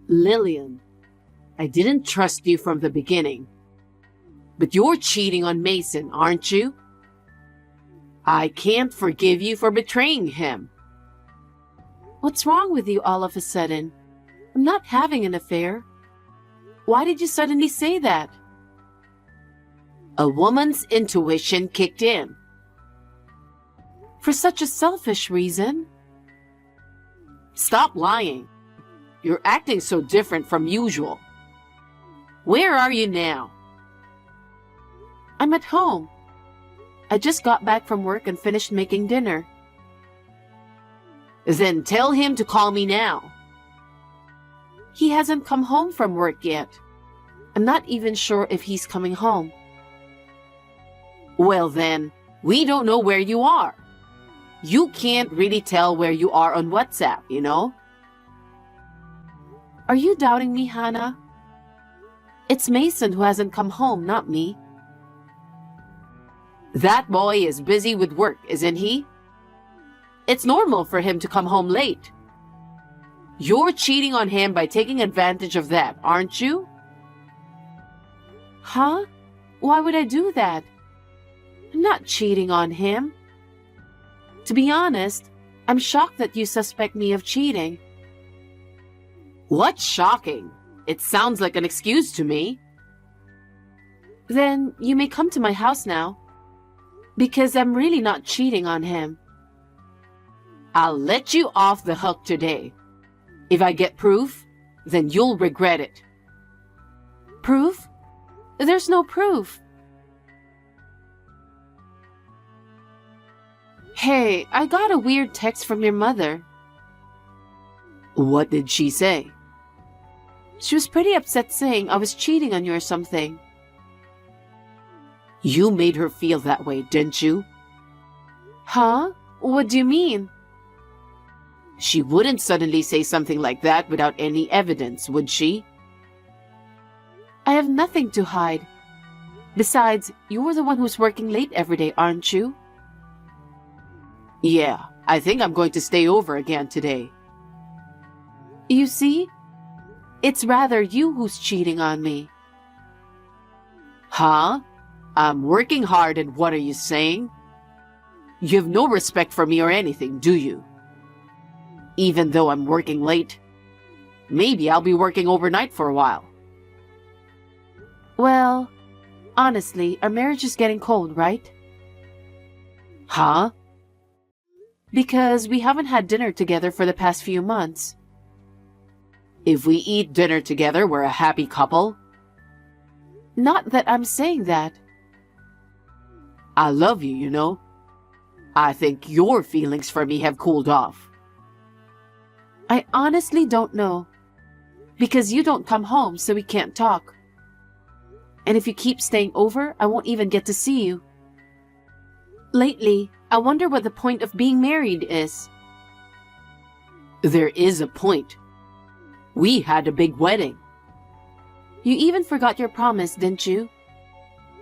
Lillian, I didn't trust you from the beginning. But you're cheating on Mason, aren't you? I can't forgive you for betraying him. What's wrong with you all of a sudden? I'm not having an affair. Why did you suddenly say that? A woman's intuition kicked in. For such a selfish reason? Stop lying. You're acting so different from usual. Where are you now? I'm at home. I just got back from work and finished making dinner. Then tell him to call me now. He hasn't come home from work yet. I'm not even sure if he's coming home. Well then, we don't know where you are. You can't really tell where you are on WhatsApp, you know? Are you doubting me, Hannah? It's Mason who hasn't come home, not me. That boy is busy with work, isn't he? It's normal for him to come home late. You're cheating on him by taking advantage of that, aren't you? Huh? Why would I do that? I'm not cheating on him. To be honest, I'm shocked that you suspect me of cheating. What's shocking? It sounds like an excuse to me. Then you may come to my house now. Because I'm really not cheating on him. I'll let you off the hook today. If I get proof, then you'll regret it. Proof? There's no proof. Hey, I got a weird text from your mother. What did she say? She was pretty upset saying I was cheating on you or something. You made her feel that way, didn't you? Huh? What do you mean? She wouldn't suddenly say something like that without any evidence, would she? I have nothing to hide. Besides, you're the one who's working late every day, aren't you? Yeah, I think I'm going to stay over again today. You see? It's rather you who's cheating on me. Huh? I'm working hard and what are you saying? You have no respect for me or anything, do you? Even though I'm working late, maybe I'll be working overnight for a while. Well, honestly, our marriage is getting cold, right? Huh? Because we haven't had dinner together for the past few months. If we eat dinner together, we're a happy couple. Not that I'm saying that. I love you, you know. I think your feelings for me have cooled off. I honestly don't know. Because you don't come home, so we can't talk. And if you keep staying over, I won't even get to see you. Lately, I wonder what the point of being married is. There is a point. We had a big wedding. You even forgot your promise, didn't you?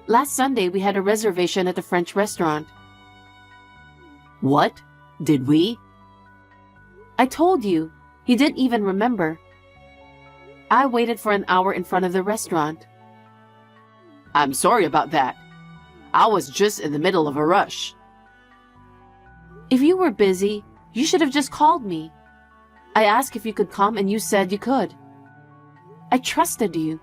Last Sunday, we had a reservation at a French restaurant. What? Did we? I told you. You didn't even remember. I waited for an hour in front of the restaurant. I'm sorry about that. I was just in the middle of a rush. If you were busy, you should have just called me. I asked if you could come and you said you could. I trusted you.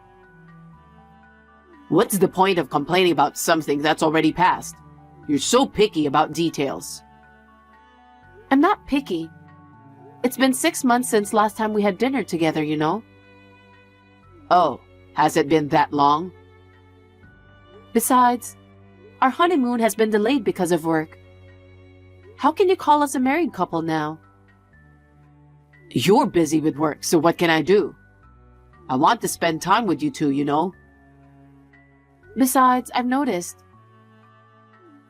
What's the point of complaining about something that's already passed? You're so picky about details. I'm not picky. It's been 6 months since last time we had dinner together, you know. Oh, has it been that long? Besides, our honeymoon has been delayed because of work. How can you call us a married couple now? You're busy with work, so what can I do? I want to spend time with you two, you know. Besides, I've noticed.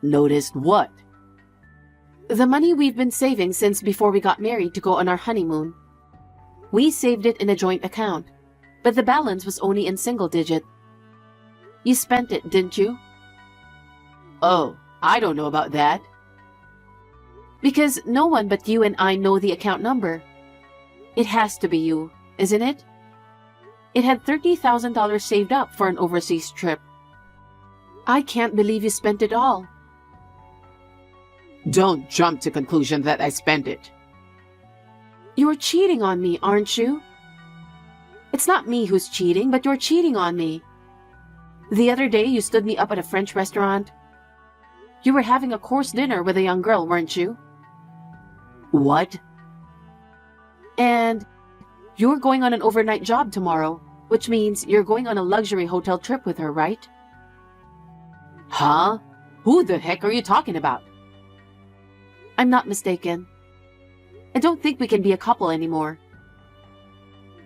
Noticed what? The money we've been saving since before we got married to go on our honeymoon. We saved it in a joint account, but the balance was only in single digit. You spent it, didn't you? Oh, I don't know about that. Because no one but you and I know the account number. It has to be you, isn't it? It had $30,000 saved up for an overseas trip. I can't believe you spent it all. Don't jump to conclusion that I spent it. You're cheating on me, aren't you? It's not me who's cheating, but you're cheating on me. The other day, you stood me up at a French restaurant. You were having a course dinner with a young girl, weren't you? What? And you're going on an overnight job tomorrow, which means you're going on a luxury hotel trip with her, right? Huh? Who the heck are you talking about? I'm not mistaken. I don't think we can be a couple anymore.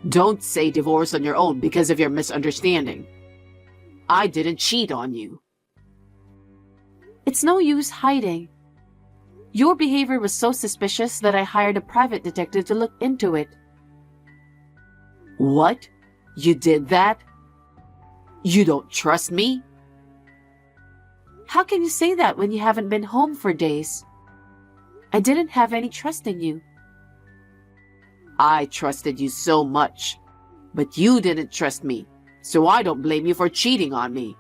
Don't say divorce on your own because of your misunderstanding. I didn't cheat on you. It's no use hiding. Your behavior was so suspicious that I hired a private detective to look into it. What? You did that? You don't trust me? How can you say that when you haven't been home for days? I didn't have any trust in you. I trusted you so much, but you didn't trust me, so I don't blame you for cheating on me.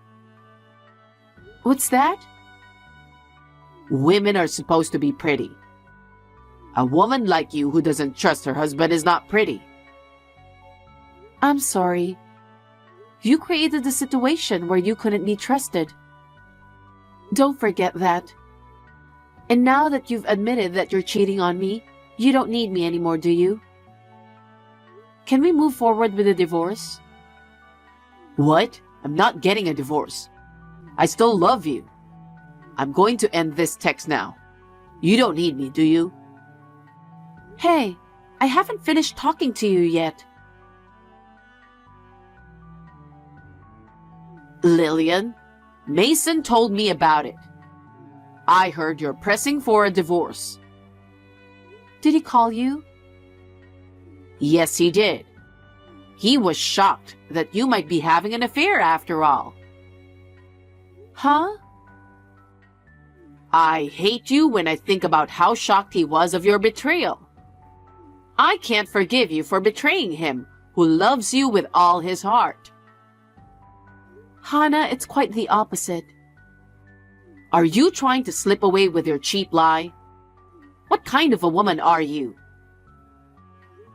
What's that? Women are supposed to be pretty. A woman like you who doesn't trust her husband is not pretty. I'm sorry. You created the situation where you couldn't be trusted. Don't forget that. And now that you've admitted that you're cheating on me, you don't need me anymore, do you? Can we move forward with a divorce? What? I'm not getting a divorce. I still love you. I'm going to end this text now. You don't need me, do you? Hey, I haven't finished talking to you yet. Lillian, Mason told me about it. I heard you're pressing for a divorce. Did he call you? Yes, he did. He was shocked that you might be having an affair after all. Huh? I hate you when I think about how shocked he was of your betrayal. I can't forgive you for betraying him, who loves you with all his heart. Hannah, it's quite the opposite. Are you trying to slip away with your cheap lie? What kind of a woman are you?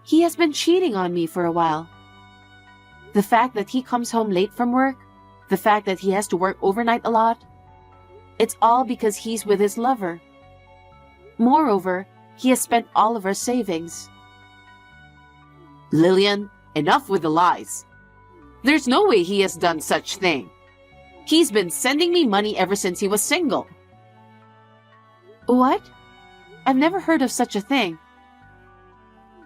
He has been cheating on me for a while. The fact that he comes home late from work, the fact that he has to work overnight a lot, it's all because he's with his lover. Moreover, he has spent all of our savings. Lillian, enough with the lies. There's no way he has done such thing. He's been sending me money ever since he was single. What? I've never heard of such a thing.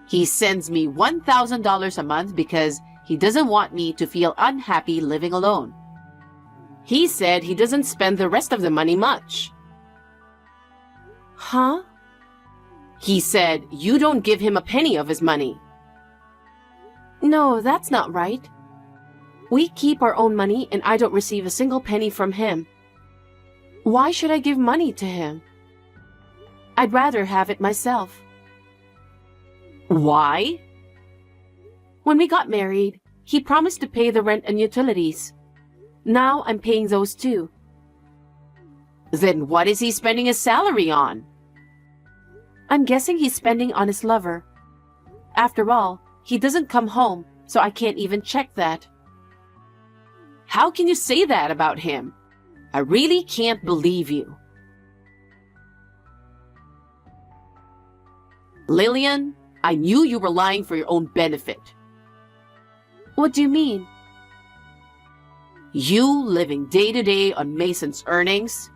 He sends me $1,000 a month because he doesn't want me to feel unhappy living alone. He said he doesn't spend the rest of the money much. Huh? He said you don't give him a penny of his money. No, that's not right. We keep our own money and I don't receive a single penny from him. Why should I give money to him? I'd rather have it myself. Why? When we got married, he promised to pay the rent and utilities. Now I'm paying those too. Then what is he spending his salary on? I'm guessing he's spending on his lover. After all, he doesn't come home, so I can't even check that. How can you say that about him? I really can't believe you. Lillian, I knew you were lying for your own benefit. What do you mean? You living day to day on Mason's earnings?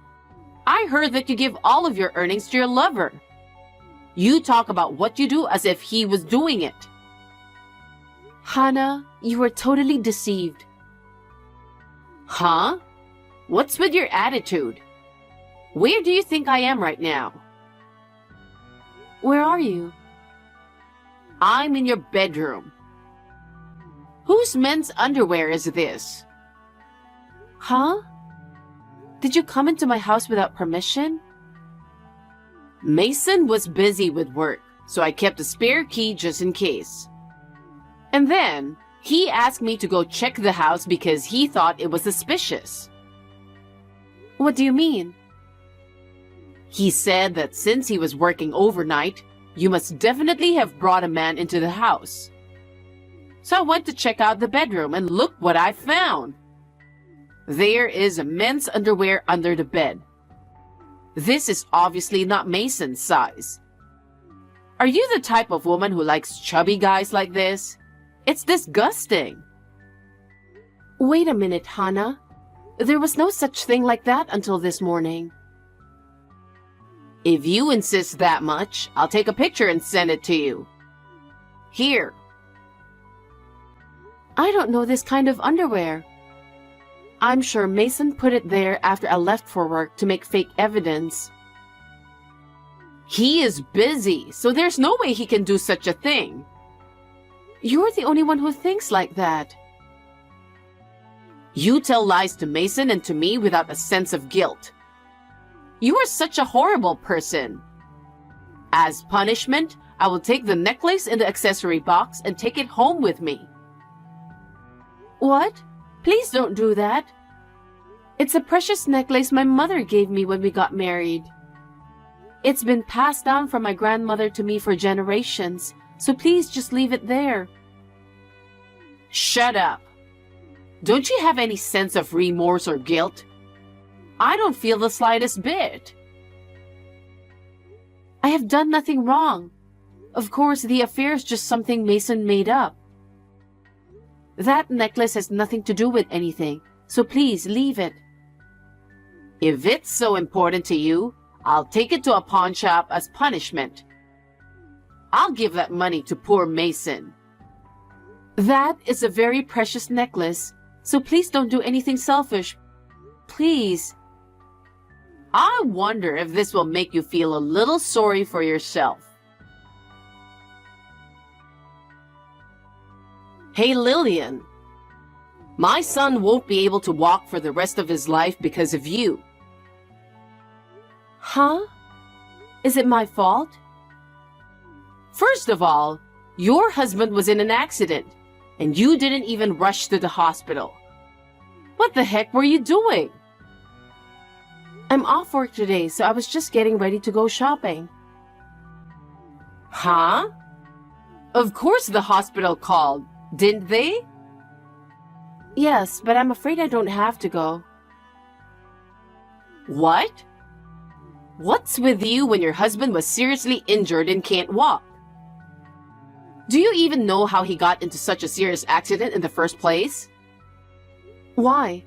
I heard that you give all of your earnings to your lover. You talk about what you do as if he was doing it. Hannah, you were totally deceived. Huh? What's with your attitude? Where do you think I am right now? Where are you? I'm in your bedroom. Whose men's underwear is this? Huh? Did you come into my house without permission? Mason was busy with work, so I kept a spare key just in case. And then, He asked me to go check the house because he thought it was suspicious. What do you mean? He said that since he was working overnight, you must definitely have brought a man into the house. So I went to check out the bedroom and look what I found. There is a men's underwear under the bed. This is obviously not Mason's size. Are you the type of woman who likes chubby guys like this? It's disgusting. Wait a minute, Hannah. There was no such thing like that until this morning. If you insist that much, I'll take a picture and send it to you. Here. I don't know this kind of underwear. I'm sure Mason put it there after I left for work to make fake evidence. He is busy, so there's no way he can do such a thing. You're the only one who thinks like that. You tell lies to Mason and to me without a sense of guilt. You are such a horrible person. As punishment, I will take the necklace in the accessory box and take it home with me. What? Please don't do that. It's a precious necklace my mother gave me when we got married. It's been passed down from my grandmother to me for generations, so please just leave it there. Shut up. Don't you have any sense of remorse or guilt? I don't feel the slightest bit. I have done nothing wrong. Of course, the affair is just something Mason made up. That necklace has nothing to do with anything, so please leave it. If it's so important to you, I'll take it to a pawn shop as punishment. I'll give that money to poor Mason. That is a very precious necklace, so please don't do anything selfish. Please. I wonder if this will make you feel a little sorry for yourself. Hey, Lillian. My son won't be able to walk for the rest of his life because of you. Huh? Is it my fault? First of all, your husband was in an accident, and you didn't even rush to the hospital. What the heck were you doing? I'm off work today, so I was just getting ready to go shopping. Huh? Of course the hospital called, didn't they? Yes, but I'm afraid I don't have to go. What? What's with you when your husband was seriously injured and can't walk? Do you even know how he got into such a serious accident in the first place? Why?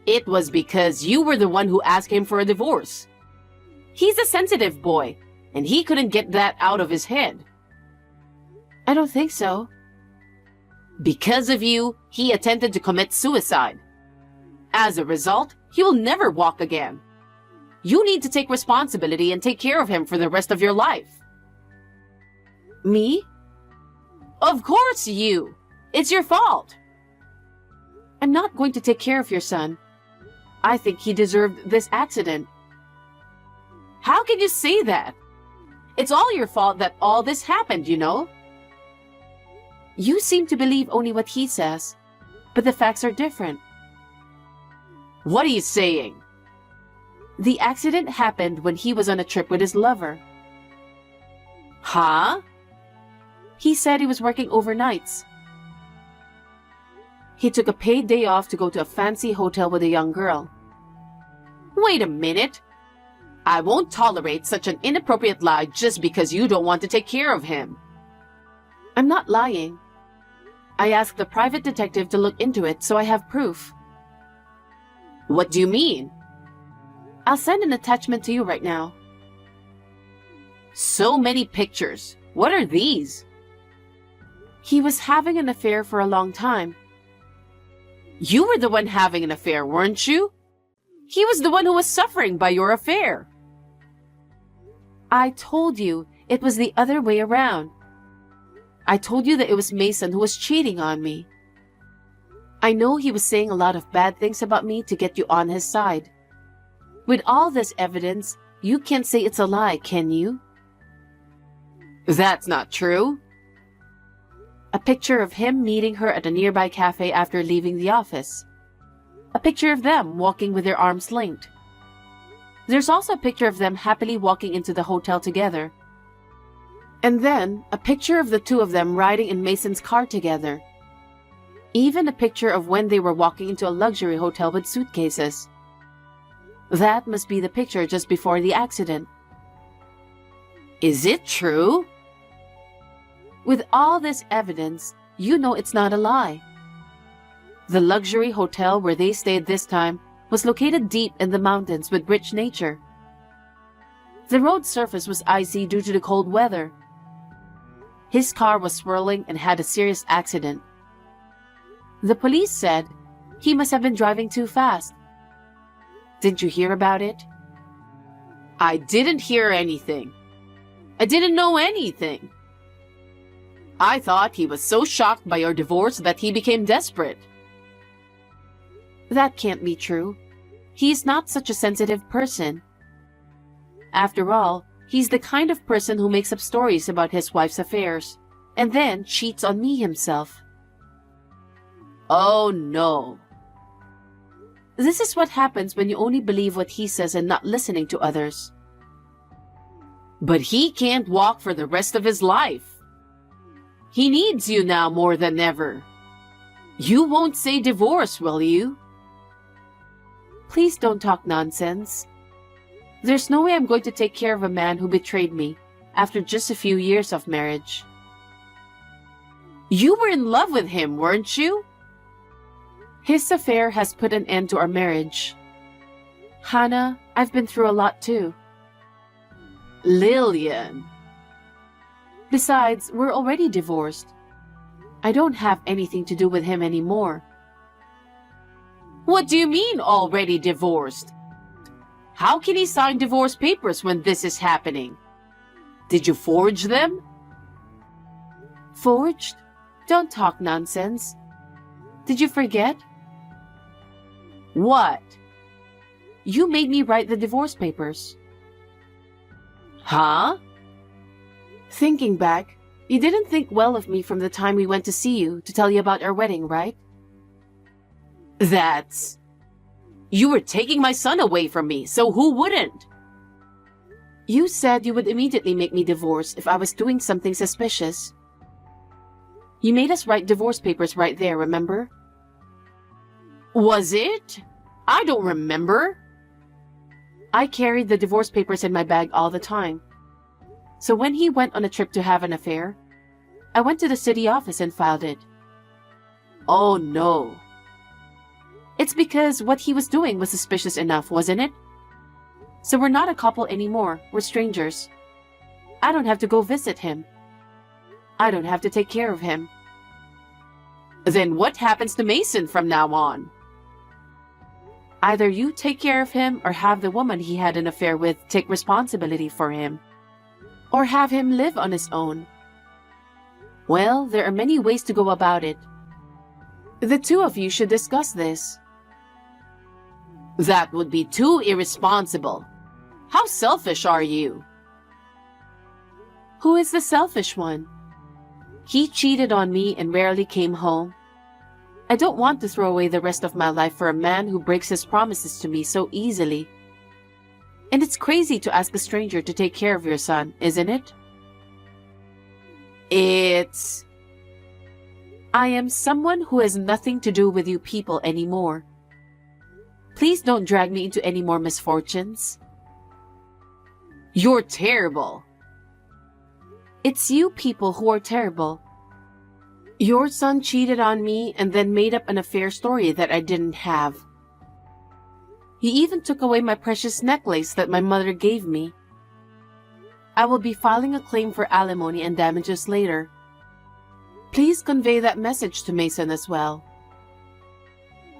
It was because you were the one who asked him for a divorce. He's a sensitive boy, and he couldn't get that out of his head. I don't think so. Because of you, he attempted to commit suicide. As a result, he will never walk again. You need to take responsibility and take care of him for the rest of your life. Me? Of course you! It's your fault! I'm not going to take care of your son. I think he deserved this accident. How can you say that? It's all your fault that all this happened, you know? You seem to believe only what he says, but the facts are different. What are you saying? The accident happened when he was on a trip with his lover. Huh? He said he was working overnights. He took a paid day off to go to a fancy hotel with a young girl. Wait a minute. I won't tolerate such an inappropriate lie just because you don't want to take care of him. I'm not lying. I asked the private detective to look into it, so I have proof. What do you mean? I'll send an attachment to you right now. So many pictures. What are these? He was having an affair for a long time. You were the one having an affair, weren't you? He was the one who was suffering by your affair. I told you it was the other way around. I told you that it was Mason who was cheating on me. I know he was saying a lot of bad things about me to get you on his side. With all this evidence, you can't say it's a lie, can you? That's not true. A picture of him meeting her at a nearby cafe after leaving the office. A picture of them walking with their arms linked. There's also a picture of them happily walking into the hotel together. And then, a picture of the two of them riding in Mason's car together. Even a picture of when they were walking into a luxury hotel with suitcases. That must be the picture just before the accident. Is it true? With all this evidence, you know it's not a lie. The luxury hotel where they stayed this time was located deep in the mountains with rich nature. The road surface was icy due to the cold weather. His car was swirling and had a serious accident. The police said he must have been driving too fast. Didn't you hear about it? I didn't hear anything. I didn't know anything. I thought he was so shocked by your divorce that he became desperate. That can't be true. He's not such a sensitive person. After all, he's the kind of person who makes up stories about his wife's affairs, and then cheats on me himself. Oh no. This is what happens when you only believe what he says and not listening to others. But he can't walk for the rest of his life. He needs you now more than ever. You won't say divorce, will you? Please don't talk nonsense. There's no way I'm going to take care of a man who betrayed me after just a few years of marriage. You were in love with him, weren't you? His affair has put an end to our marriage. Hannah, I've been through a lot too. Lillian. Besides, we're already divorced. I don't have anything to do with him anymore. What do you mean already divorced? How can he sign divorce papers when this is happening? Did you forge them? Forged? Don't talk nonsense. Did you forget? What? You made me write the divorce papers. Huh? Thinking back, you didn't think well of me from the time we went to see you to tell you about our wedding, right? That's... You were taking my son away from me, so who wouldn't? You said you would immediately make me divorce if I was doing something suspicious. You made us write divorce papers right there, remember? Was it? I don't remember. I carried the divorce papers in my bag all the time. So when he went on a trip to have an affair, I went to the city office and filed it. Oh no. It's because what he was doing was suspicious enough, wasn't it? So we're not a couple anymore, we're strangers. I don't have to go visit him. I don't have to take care of him. Then what happens to Mason from now on? Either you take care of him or have the woman he had an affair with take responsibility for him. Or have him live on his own. Well, there are many ways to go about it. The two of you should discuss this. That would be too irresponsible. How selfish are you? Who is the selfish one? He cheated on me and rarely came home. I don't want to throw away the rest of my life for a man who breaks his promises to me so easily. And it's crazy to ask a stranger to take care of your son, isn't it? I am someone who has nothing to do with you people anymore. Please don't drag me into any more misfortunes. You're terrible. It's you people who are terrible. Your son cheated on me and then made up an affair story that I didn't have. He even took away my precious necklace that my mother gave me. I will be filing a claim for alimony and damages later. Please convey that message to Mason as well.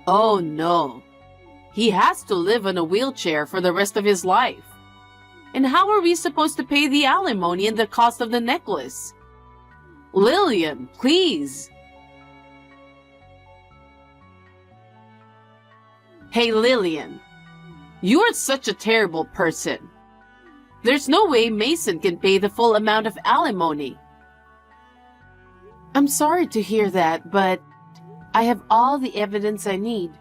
Oh no. He has to live in a wheelchair for the rest of his life. And how are we supposed to pay the alimony and the cost of the necklace? Lillian, please. Hey, Lillian. You're such a terrible person. There's no way Mason can pay the full amount of alimony. I'm sorry to hear that, but I have all the evidence I need.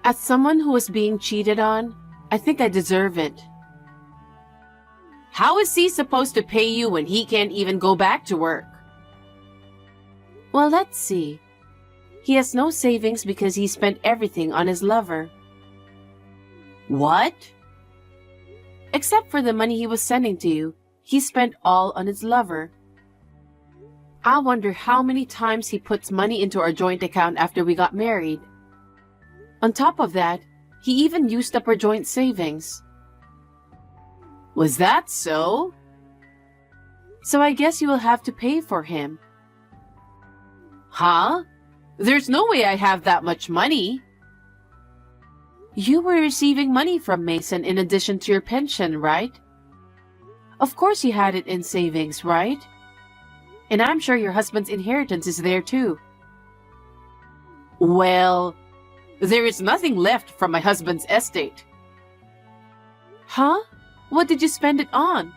As someone who was being cheated on, I think I deserve it. How is he supposed to pay you when he can't even go back to work? Well, let's see. He has no savings because he spent everything on his lover. What? Except for the money he was sending to you, he spent all on his lover. I wonder how many times he puts money into our joint account after we got married. On top of that, he even used up our joint savings. Was that so? So I guess you will have to pay for him. Huh? There's no way I have that much money. You were receiving money from Mason in addition to your pension, right? Of course you had it in savings, right? And I'm sure your husband's inheritance is there too. Well, there is nothing left from my husband's estate. Huh? What did you spend it on?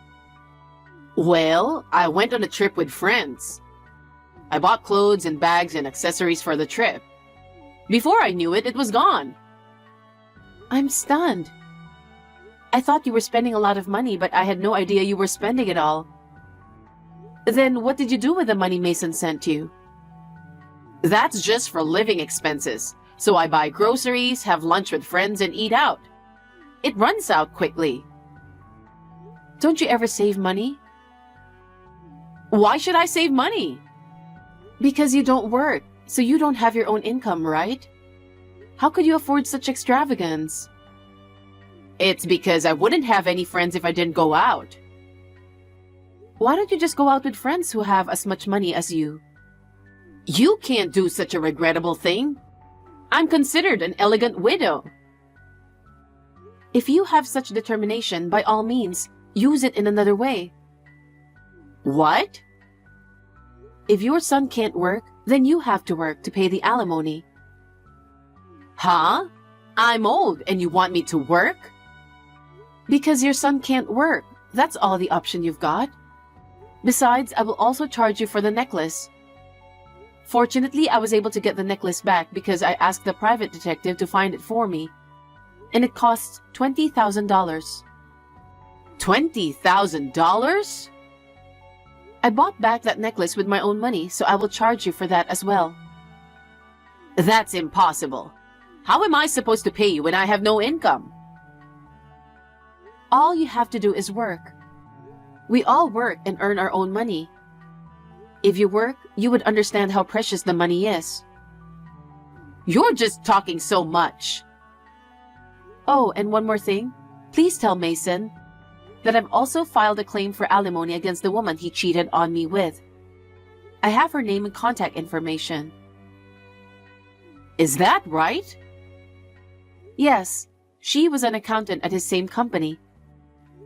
Well, I went on a trip with friends. I bought clothes and bags and accessories for the trip. Before I knew it, it was gone. I'm stunned. I thought you were spending a lot of money, but I had no idea you were spending it all. Then what did you do with the money Mason sent you? That's just for living expenses. So I buy groceries, have lunch with friends, and eat out. It runs out quickly. Don't you ever save money? Why should I save money? Because you don't work, so you don't have your own income, right? How could you afford such extravagance? It's because I wouldn't have any friends if I didn't go out. Why don't you just go out with friends who have as much money as you? You can't do such a regrettable thing. I'm considered an elegant widow. If you have such determination, by all means, use it in another way. What? If your son can't work, then you have to work to pay the alimony. Huh? I'm old and you want me to work? Because your son can't work. That's all the option you've got. Besides, I will also charge you for the necklace. Fortunately, I was able to get the necklace back because I asked the private detective to find it for me. And it costs $20,000. $20,000? I bought back that necklace with my own money, so I will charge you for that as well. That's impossible. How am I supposed to pay you when I have no income? All you have to do is work. We all work and earn our own money. If you work, you would understand how precious the money is. You're just talking so much. Oh, and one more thing. Please tell Mason that I've also filed a claim for alimony against the woman he cheated on me with. I have her name and contact information. Is that right? Yes, she was an accountant at his same company.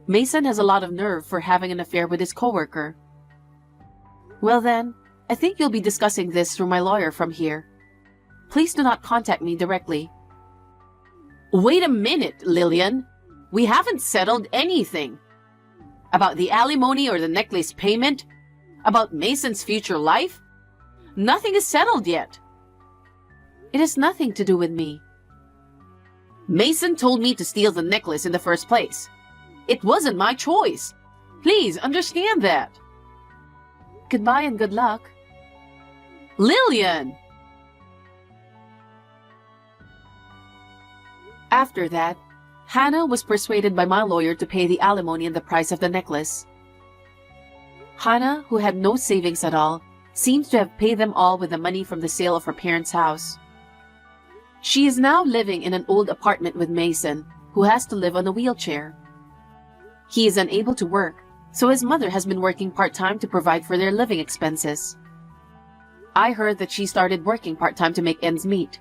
Mason has a lot of nerve for having an affair with his coworker. Well then, I think you'll be discussing this through my lawyer from here. Please do not contact me directly. Wait a minute, Lillian. We haven't settled anything. About the alimony or the necklace payment? About Mason's future life? Nothing is settled yet. It has nothing to do with me. Mason told me to steal the necklace in the first place. It wasn't my choice. Please understand that. Goodbye and good luck. Lillian! After that, Hannah was persuaded by my lawyer to pay the alimony and the price of the necklace. Hannah, who had no savings at all, seems to have paid them all with the money from the sale of her parents' house. She is now living in an old apartment with Mason, who has to live on a wheelchair. He is unable to work, so his mother has been working part-time to provide for their living expenses. I heard that she started working part-time to make ends meet.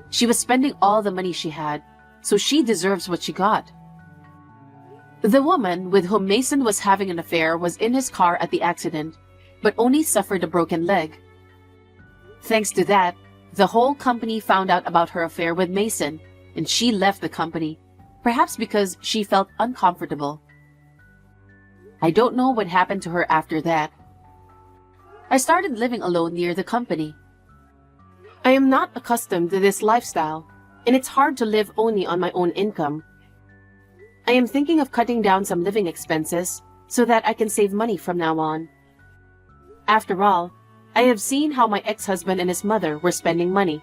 She was spending all the money she had, so she deserves what she got. The woman with whom Mason was having an affair was in his car at the accident, but only suffered a broken leg. Thanks to that, the whole company found out about her affair with Mason, and she left the company, perhaps because she felt uncomfortable. I don't know what happened to her after that. I started living alone near the company. I am not accustomed to this lifestyle, and it's hard to live only on my own income. I am thinking of cutting down some living expenses so that I can save money from now on. After all, I have seen how my ex-husband and his mother were spending money